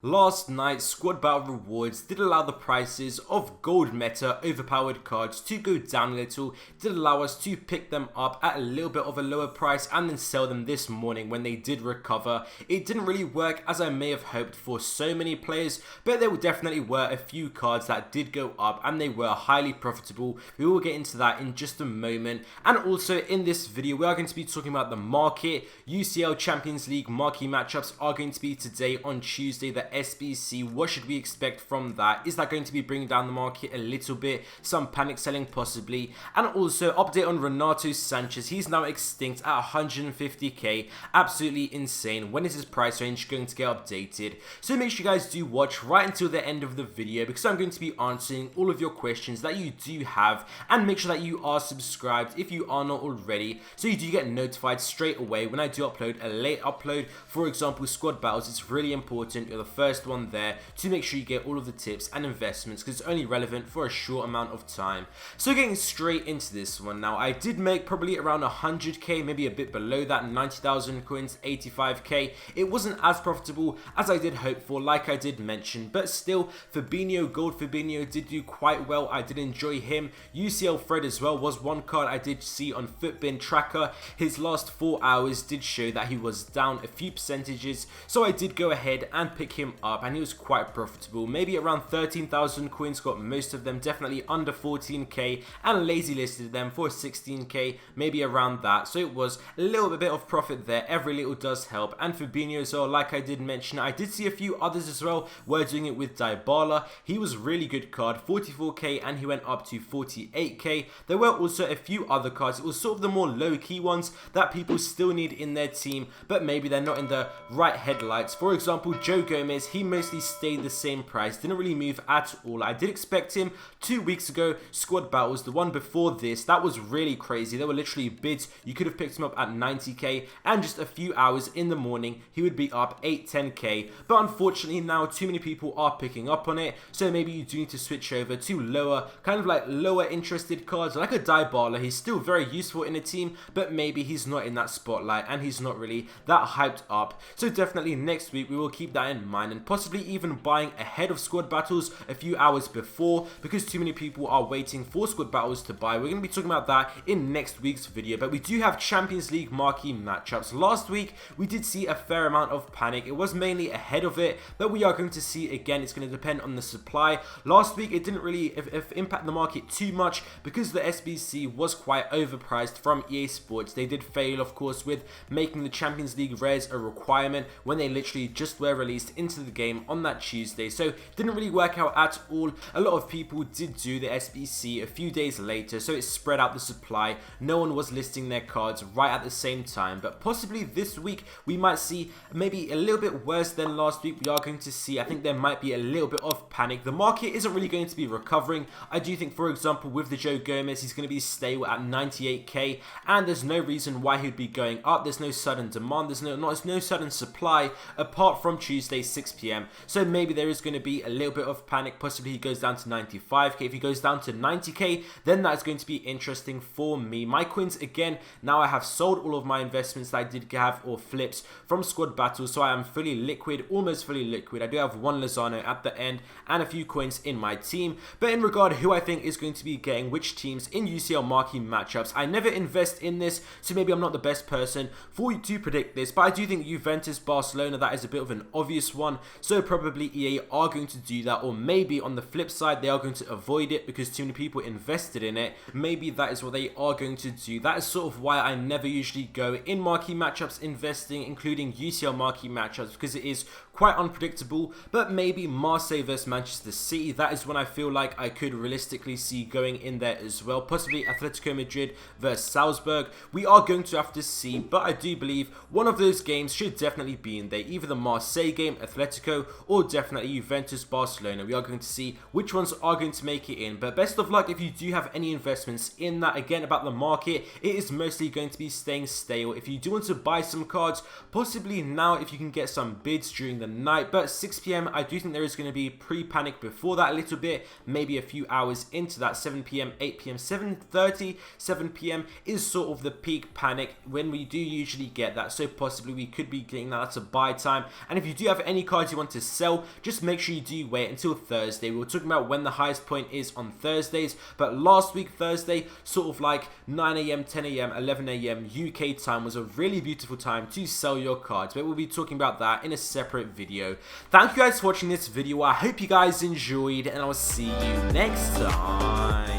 Last night, Squad Battle Rewards did allow the prices of gold meta overpowered cards to go down a little, did allow us to pick them up at a little bit of a lower price and then sell them this morning when they did recover. It didn't really work as I may have hoped for so many players, but there definitely were a few cards that did go up and they were highly profitable. We will get into that in just a moment. And also in this video, we are going to be talking about the market. UCL Champions League marquee matchups are going to be today on Tuesday, the SBC. What should we expect from that? Is that going to be bringing down the market a little bit? Some panic selling possibly. And also update on Renato Sanchez. He's now extinct at 150k. Absolutely insane. When is his price range going to get updated? So make sure you guys do watch right until the end of the video, because I'm going to be answering all of your questions that you do have, and make sure that you are subscribed if you are not already, so you do get notified straight away when I do upload a late upload. For example, squad battles, it's really important you're the first one there to make sure you get all of the tips and investments, because it's only relevant for a short amount of time. So getting straight into this one now, I did make probably around 100k, maybe a bit below that, 90,000 coins, 85k. It wasn't as profitable as I did hope for, like I did mention, but still, Fabinho, gold Fabinho did do quite well. I did enjoy him. UCL Fred as well was one card I did see on Footbin Tracker. His last 4 hours did show that he was down a few percentages, so I did go ahead and pick him up, and he was quite profitable. Maybe around 13,000 coins, got most of them, definitely under 14k, and lazy listed them for 16k, maybe around that. So it was a little bit of profit there. Every little does help. And Fabinho as well, like I did mention, I did see a few others as well were doing it with Dybala. He was really good card, 44k, and he went up to 48k. There were also a few other cards. It was sort of the more low-key ones that people still need in their team, but maybe they're not in the right headlights. For example, Joe Gomez, he mostly stayed the same price, didn't really move at all. I did expect him 2 weeks ago, squad battles, the one before this, that was really crazy. There were literally bids. You could have picked him up at 90k, and just a few hours in the morning, he would be up 8-10k. But unfortunately now, too many people are picking up on it, so maybe you do need to switch over to lower, kind of like lower interested cards, like a Dybala. He's still very useful in a team, but maybe he's not in that spotlight, and he's not really that hyped up. So definitely next week, we will keep that in mind, and possibly even buying ahead of squad battles a few hours before, because too many people are waiting for squad battles to buy. We're going to be talking about that in next week's video, but we do have Champions League marquee matchups. Last week, we did see a fair amount of panic. It was mainly ahead of it, but we are going to see again, it's going to depend on the supply. Last week, it didn't really impact the market too much because the SBC was quite overpriced from EA Sports. They did fail, of course, with making the Champions League rares a requirement when they literally just were released into the game on that Tuesday. So didn't really work out at all. A lot of people did do the SBC a few days later, so it spread out the supply. No one was listing their cards right at the same time, but possibly this week we might see maybe a little bit worse than last week. We are going to see, I think there might be a little bit of panic. The market isn't really going to be recovering. I do think, for example, with the Joe Gomez, he's going to be stable at 98k, and there's no reason why he'd be going up. There's no sudden demand, there's no sudden supply apart from Tuesday 6 p.m. So maybe there is going to be a little bit of panic. Possibly he goes down to 95k. If he goes down to 90k, then that's going to be interesting for me. My coins, again, now I have sold all of my investments that I did have, or flips from squad battles, so I am fully liquid, almost fully liquid. I do have one Lozano at the end and a few coins in my team. But in regard who I think is going to be getting which teams in UCL marquee matchups, I never invest in this, so maybe I'm not the best person for you to predict this, but I do think Juventus Barcelona, that is a bit of an obvious one, so probably EA are going to do that, or maybe on the flip side they are going to avoid it because too many people invested in it. Maybe that is what they are going to do. That is sort of why I never usually go in marquee matchups investing, including UCL marquee matchups, because it is quite unpredictable. But maybe Marseille versus Manchester City, that is when I feel like I could realistically see going in there as well. Possibly Atletico Madrid versus Salzburg. We are going to have to see, but I do believe one of those games should definitely be in there. Either the Marseille game, Atletico, or definitely Juventus Barcelona. We are going to see which ones are going to make it in. But best of luck if you do have any investments in that. Again, about the market, it is mostly going to be staying stale. If you do want to buy some cards, possibly now if you can get some bids during the night, but 6 p.m. I do think there is going to be pre-panic before that a little bit, maybe a few hours into that. 7 p.m, 8 p.m, 7:30, 7 p.m is sort of the peak panic when we do usually get that, so possibly we could be getting that. That's a buy time. And if you do have any cards you want to sell, just make sure you do wait until Thursday. We were talking about when the highest point is on Thursdays, but last week Thursday, sort of like 9 AM, 10 AM, 11 AM UK time was a really beautiful time to sell your cards, but we'll be talking about that in a separate video. Thank you guys for watching this video. I hope you guys enjoyed, and I'll see you next time.